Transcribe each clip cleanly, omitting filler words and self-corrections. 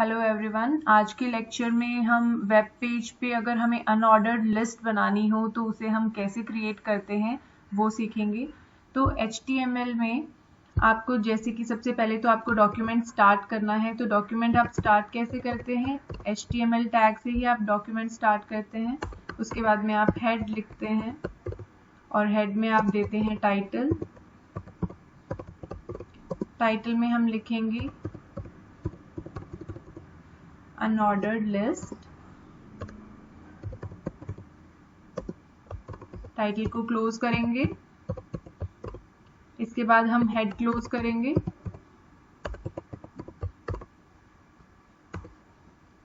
Hello everyone, आज के lecture में हम वेब पेज पे अगर हमें अनऑर्डर्ड लिस्ट बनानी हो तो उसे हम कैसे क्रिएट करते हैं वो सीखेंगे। तो HTML में आपको जैसे कि सबसे पहले तो आपको डॉक्यूमेंट स्टार्ट करना है। तो डॉक्यूमेंट आप स्टार्ट कैसे करते हैं? HTML टैग से ही आप डॉक्यूमेंट स्टार्ट करते हैं। उसके बाद में आप हेड लिखते हैं और हेड में आप देते हैं टाइटल। टाइटल में हम लिखेंगे अनऑर्डर्ड लिस्ट। टाइटल को क्लोज करेंगे। इसके बाद हम हेड क्लोज करेंगे।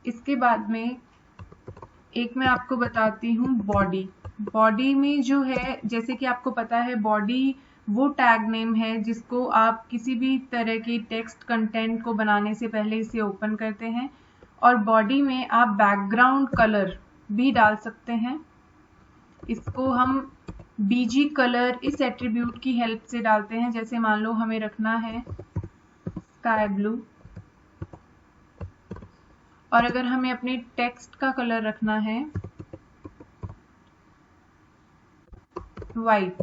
इसके बाद में एक मैं आपको बताती हूँ बॉडी। बॉडी में जो है, जैसे कि आपको पता है, बॉडी वो टैग नेम है जिसको आप किसी भी तरह की टेक्स्ट कंटेंट को बनाने से पहले इसे ओपन करते हैं। और बॉडी में आप बैकग्राउंड कलर भी डाल सकते हैं। इसको हम BG कलर इस एट्रीब्यूट की हेल्प से डालते हैं। जैसे मान लो हमें रखना है स्काई ब्लू, और अगर हमें अपने टेक्स्ट का कलर रखना है वाइट,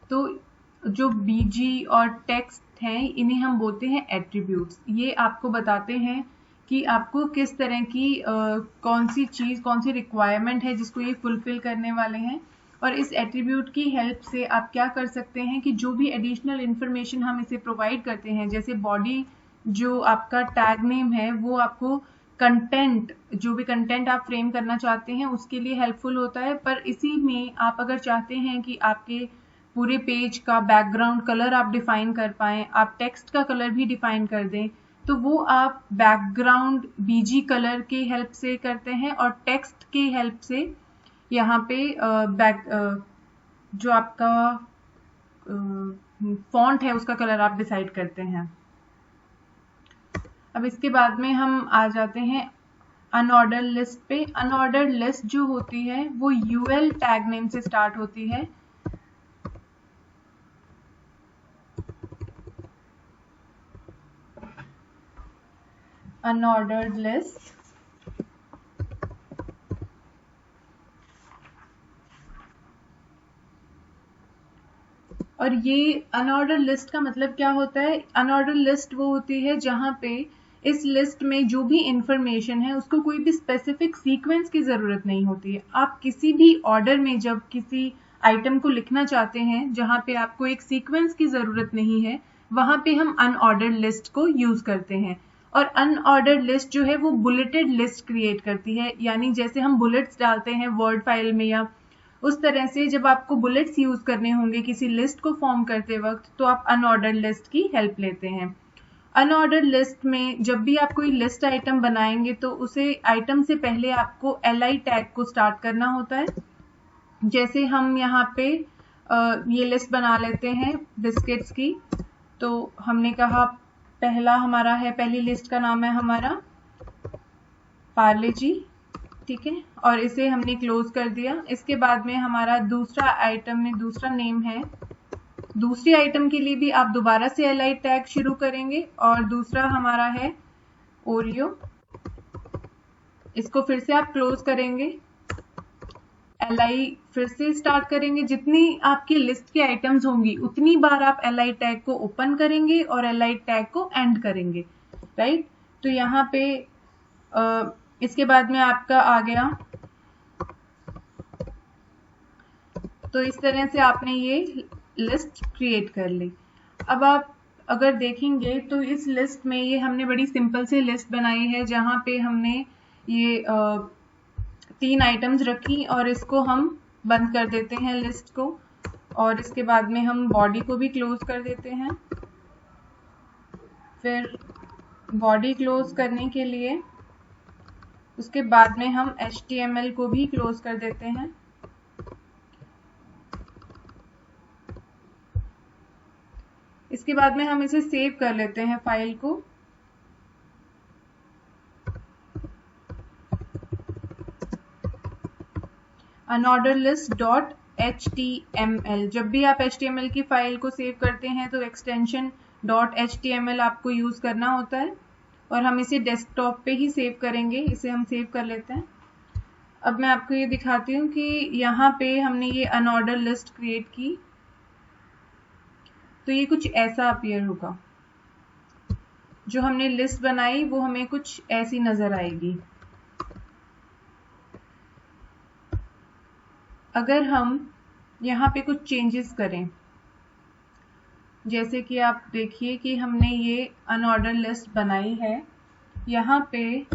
तो जो BG और टेक्स्ट हैं इन्हें हम बोलते हैं एट्रीब्यूट्स। ये आपको बताते हैं कि आपको किस तरह की कौन सी रिक्वायरमेंट है जिसको ये फुलफिल करने वाले हैं। और इस एट्रीब्यूट की हेल्प से आप क्या कर सकते हैं कि जो भी एडिशनल इंफॉर्मेशन हम इसे प्रोवाइड करते हैं, जैसे बॉडी जो आपका टैग नेम है वो आपको कंटेंट, जो भी कंटेंट आप फ्रेम करना चाहते हैं उसके लिए हेल्पफुल होता है। पर इसी में आप अगर चाहते हैं कि आपके पूरे पेज का बैकग्राउंड कलर आप डिफाइन कर पाएं, आप टेक्स्ट का कलर भी डिफाइन कर दें, तो वो आप बैकग्राउंड BG कलर की हेल्प से करते हैं और टेक्स्ट की हेल्प से यहाँ पे जो आपका फॉन्ट है उसका कलर आप डिसाइड करते हैं। अब इसके बाद में हम आ जाते हैं अनऑर्डर्ड लिस्ट पे। अनऑर्डर्ड लिस्ट जो होती है वो UL टैग नेम से स्टार्ट होती है। अनऑर्डर्ड लिस्ट और ये अनऑर्डर्ड लिस्ट का मतलब क्या होता है? अनऑर्डर्ड लिस्ट वो होती है जहां पे इस लिस्ट में जो भी इंफॉर्मेशन है उसको कोई भी स्पेसिफिक सीक्वेंस की जरूरत नहीं होती है। आप किसी भी ऑर्डर में जब किसी आइटम को लिखना चाहते हैं जहां पे आपको एक सीक्वेंस की जरूरत नहीं है, वहां पे हम अनऑर्डर्ड लिस्ट को यूज करते हैं। और अनऑर्डर्ड लिस्ट जो है वो बुलेटेड लिस्ट क्रिएट करती है, यानी जैसे हम बुलेट्स डालते हैं वर्ड फाइल में, या उस तरह से जब आपको बुलेट्स यूज करने होंगे किसी लिस्ट को फॉर्म करते वक्त, तो आप अनऑर्डर्ड लिस्ट की हेल्प लेते हैं। अनऑर्डर्ड लिस्ट में जब भी आप कोई लिस्ट आइटम बनाएंगे तो उसे आइटम से पहले आपको LI टैग को स्टार्ट करना होता है। जैसे हम यहाँ पे ये लिस्ट बना लेते हैं बिस्किट्स की, तो हमने कहा पहली लिस्ट का नाम है हमारा पार्ले जी, ठीक है, और इसे हमने क्लोज कर दिया। इसके बाद में हमारा दूसरा आइटम में दूसरा नेम है। दूसरी आइटम के लिए भी आप दोबारा से LI टैग शुरू करेंगे और दूसरा हमारा है ओरियो। इसको फिर से आप क्लोज करेंगे, LI फिर से स्टार्ट करेंगे। जितनी आपकी लिस्ट की आइटम्स होंगी उतनी बार आप LI टैग को ओपन करेंगे और LI टैग को एंड करेंगे, राइट। तो यहाँ पे इसके बाद में आपका आ गया, तो इस तरह से आपने ये लिस्ट क्रिएट कर ली। अब आप अगर देखेंगे तो इस लिस्ट में ये हमने बड़ी सिंपल सी लिस्ट बनाई है जहां पे हमने ये 3 आइटम्स रखी और इसको हम बंद कर देते हैं लिस्ट को, और इसके बाद में हम बॉडी को भी क्लोज कर देते हैं। फिर बॉडी क्लोज करने के लिए उसके बाद में हम HTML को भी क्लोज कर देते हैं। इसके बाद में हम इसे सेव कर लेते हैं फाइल को। unorderlist.html, जब भी आप HTML की फाइल को सेव करते हैं तो एक्सटेंशन .html आपको यूज करना होता है। और हम इसे डेस्कटॉप पे ही सेव करेंगे। इसे हम सेव कर लेते हैं। अब मैं आपको ये दिखाती हूँ कि यहाँ पे हमने ये अनऑर्डर लिस्ट क्रिएट की तो ये कुछ ऐसा अपीयर होगा। जो हमने लिस्ट बनाई वो हमें कुछ ऐसी नजर आएगी। अगर हम यहाँ पे कुछ चेंजेस करें, जैसे कि आप देखिए कि हमने ये अनऑर्डर लिस्ट बनाई है, यहाँ पे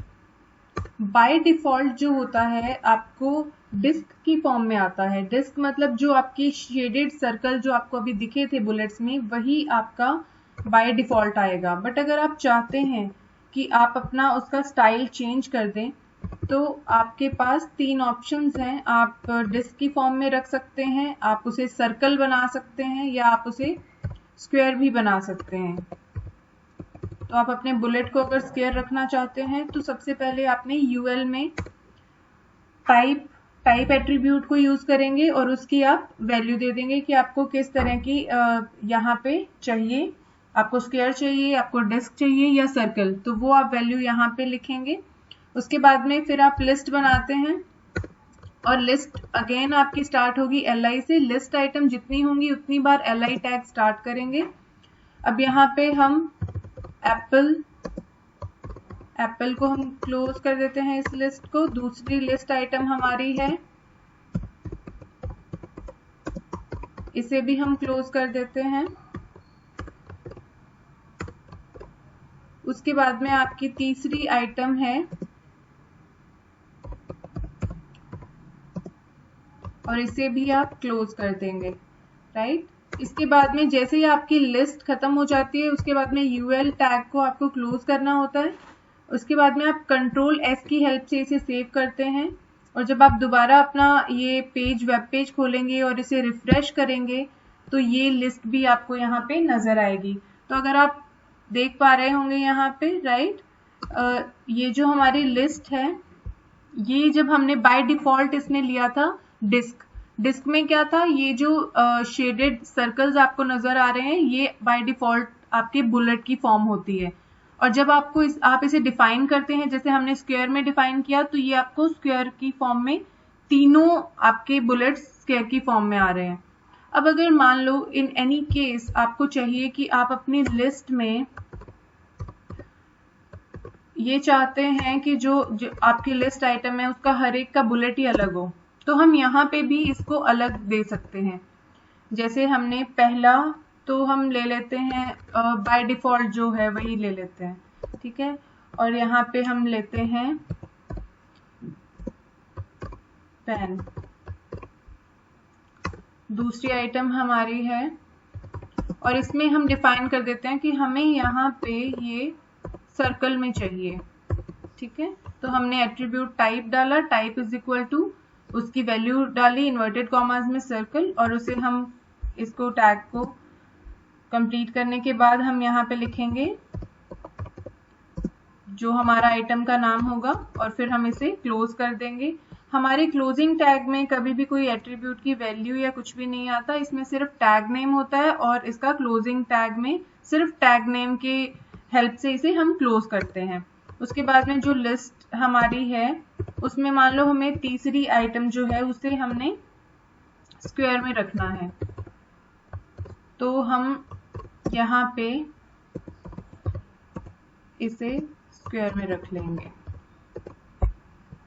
बाय डिफॉल्ट जो होता है आपको डिस्क की फॉर्म में आता है। डिस्क मतलब जो आपकी शेडेड सर्कल जो आपको अभी दिखे थे बुलेट्स में, वही आपका बाय डिफॉल्ट आएगा। बट अगर आप चाहते हैं कि आप अपना उसका स्टाइल चेंज कर दें तो आपके पास 3 ऑप्शंस हैं। आप डिस्क की फॉर्म में रख सकते हैं, आप उसे सर्कल बना सकते हैं, या आप उसे स्क्वायर भी बना सकते हैं। तो आप अपने बुलेट को अगर स्क्वायर रखना चाहते हैं तो सबसे पहले आपने यूएल में टाइप एट्रीब्यूट को यूज करेंगे और उसकी आप वैल्यू दे देंगे कि आपको किस तरह की यहाँ पे चाहिए, आपको स्क्वायर चाहिए, आपको डिस्क चाहिए या सर्कल, तो वो आप वैल्यू यहाँ पे लिखेंगे। उसके बाद में फिर आप लिस्ट बनाते हैं और लिस्ट अगेन आपकी स्टार्ट होगी li से। लिस्ट आइटम जितनी होंगी उतनी बार li टैग स्टार्ट करेंगे। अब यहाँ पे हम एप्पल को हम क्लोज कर देते हैं इस लिस्ट को। दूसरी लिस्ट आइटम हमारी है, इसे भी हम क्लोज कर देते हैं। उसके बाद में आपकी तीसरी आइटम है और इसे भी आप क्लोज कर देंगे, राइट। इसके बाद में जैसे ही आपकी लिस्ट खत्म हो जाती है उसके बाद में यूएल टैग को आपको क्लोज करना होता है। उसके बाद में आप कंट्रोल एस की हेल्प से इसे सेव करते हैं और जब आप दोबारा अपना ये वेब पेज खोलेंगे और इसे रिफ्रेश करेंगे तो ये लिस्ट भी आपको यहाँ पे नजर आएगी। तो अगर आप देख पा रहे होंगे यहाँ पे, राइट, ये जो हमारी लिस्ट है, ये जब हमने बाय डिफॉल्ट इसने लिया था डिस्क में क्या था, ये जो शेडेड सर्कल्स आपको नजर आ रहे हैं ये बाय डिफॉल्ट आपके बुलेट की फॉर्म होती है। और जब आप इसे डिफाइन करते हैं, जैसे हमने स्क्वायर में डिफाइन किया, तो ये आपको स्क्वायर की फॉर्म में तीनों आपके बुलेट्स स्क्वायर की फॉर्म में आ रहे हैं। अब अगर मान लो इन एनी केस आपको चाहिए कि आप अपनी लिस्ट में ये चाहते हैं कि जो आपकी लिस्ट आइटम है उसका हर एक का बुलेट ही अलग हो, तो हम यहाँ पे भी इसको अलग दे सकते हैं। जैसे हमने पहला तो हम ले लेते हैं बाय डिफॉल्ट जो है वही ले लेते हैं, ठीक है। और यहाँ पे हम लेते हैं पेन। दूसरी आइटम हमारी है और इसमें हम डिफाइन कर देते हैं कि हमें यहाँ पे ये सर्कल में चाहिए, ठीक है। तो हमने एट्रीब्यूट टाइप डाला, टाइप इज इक्वल टू उसकी वैल्यू डाली इन्वर्टेड कॉमास में सर्कल, और उसे हम इसको टैग को कंप्लीट करने के बाद हम यहाँ पे लिखेंगे जो हमारा आइटम का नाम होगा और फिर हम इसे क्लोज कर देंगे। हमारे क्लोजिंग टैग में कभी भी कोई एट्रीब्यूट की वैल्यू या कुछ भी नहीं आता, इसमें सिर्फ टैग नेम होता है और इसका क्लोजिंग टैग में सिर्फ टैग नेम के हेल्प से इसे हम क्लोज करते हैं। उसके बाद में जो लिस्ट हमारी है उसमें मान लो हमें तीसरी आइटम जो है उसे हमने स्क्वायर में रखना है, तो हम यहाँ पे इसे स्क्वायर में रख लेंगे।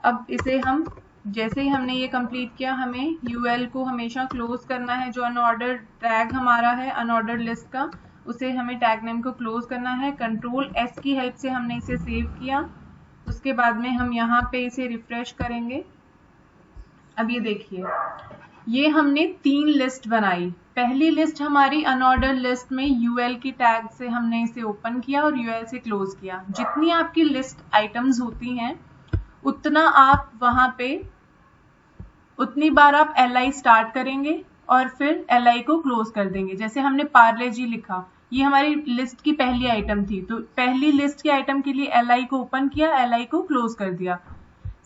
अब इसे हम जैसे ही हमने ये कंप्लीट किया, हमें यूएल को हमेशा क्लोज करना है। जो अनऑर्डर टैग हमारा है अनऑर्डर लिस्ट का, उसे हमें टैग नेम को क्लोज करना है। कंट्रोल एस की हेल्प से हमने इसे सेव किया। उसके बाद में हम यहाँ पे इसे रिफ्रेश करेंगे। अब ये देखिए, ये हमने 3 लिस्ट बनाई। पहली लिस्ट हमारी अनऑर्डर लिस्ट में यूएल की टैग से हमने इसे ओपन किया और यूएल से क्लोज किया। जितनी आपकी लिस्ट आइटम्स होती हैं उतना आप वहां पे उतनी बार आप li स्टार्ट करेंगे और फिर li को क्लोज कर देंगे। जैसे हमने पार्ले जी लिखा, ये हमारी लिस्ट की पहली आइटम थी, तो पहली लिस्ट की आइटम के लिए li को ओपन किया, li को क्लोज कर दिया।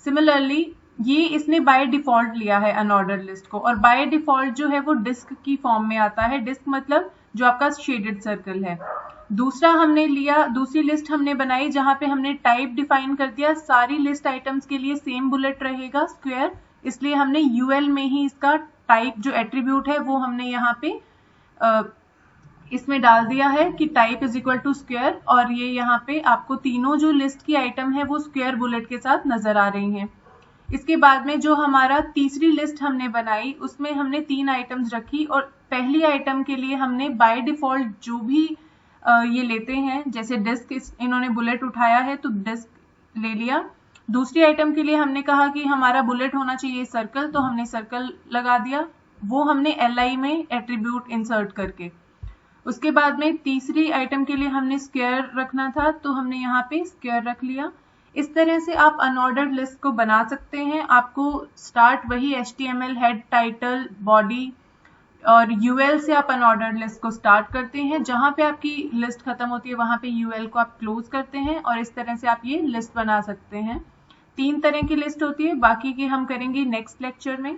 सिमिलरली ये इसने बाय डिफॉल्ट लिया है अनऑर्डर लिस्ट को, और बाय डिफॉल्ट जो है वो डिस्क की फॉर्म में आता है। डिस्क मतलब जो आपका शेडेड सर्कल है। दूसरा हमने लिया, दूसरी लिस्ट हमने बनाई जहां पे हमने टाइप डिफाइन कर दिया। सारी लिस्ट आइटम्स के लिए सेम बुलेट रहेगा स्क्वायर, इसलिए हमने यूएल में ही इसका टाइप जो एट्रीब्यूट है वो हमने यहाँ पे इसमें डाल दिया है कि type is equal to square, और ये यहाँ पे आपको तीनों जो लिस्ट की आइटम है वो स्क्वायर बुलेट के साथ नजर आ रही हैं। इसके बाद में जो हमारा तीसरी लिस्ट हमने बनाई उसमें हमने 3 आइटम्स रखी, और पहली आइटम के लिए हमने बाय डिफॉल्ट जो भी ये लेते हैं, जैसे डिस्क इन्होंने बुलेट उठाया है तो डिस्क ले लिया। दूसरी आइटम के लिए हमने कहा कि हमारा बुलेट होना चाहिए सर्कल, तो हमने सर्कल लगा दिया, वो हमने LI में एट्रीब्यूट इंसर्ट करके। उसके बाद में तीसरी आइटम के लिए हमने स्क्वायर रखना था, तो हमने यहाँ पे स्क्वायर रख लिया। इस तरह से आप अनऑर्डर्ड लिस्ट को बना सकते हैं। आपको स्टार्ट वही HTML हेड, टाइटल, बॉडी और UL से आप अनऑर्डर्ड लिस्ट को स्टार्ट करते हैं। जहां पे आपकी लिस्ट खत्म होती है वहां पे UL को आप क्लोज करते हैं, और इस तरह से आप ये लिस्ट बना सकते हैं। 3 तरह की लिस्ट होती है, बाकी की हम करेंगे नेक्स्ट लेक्चर में।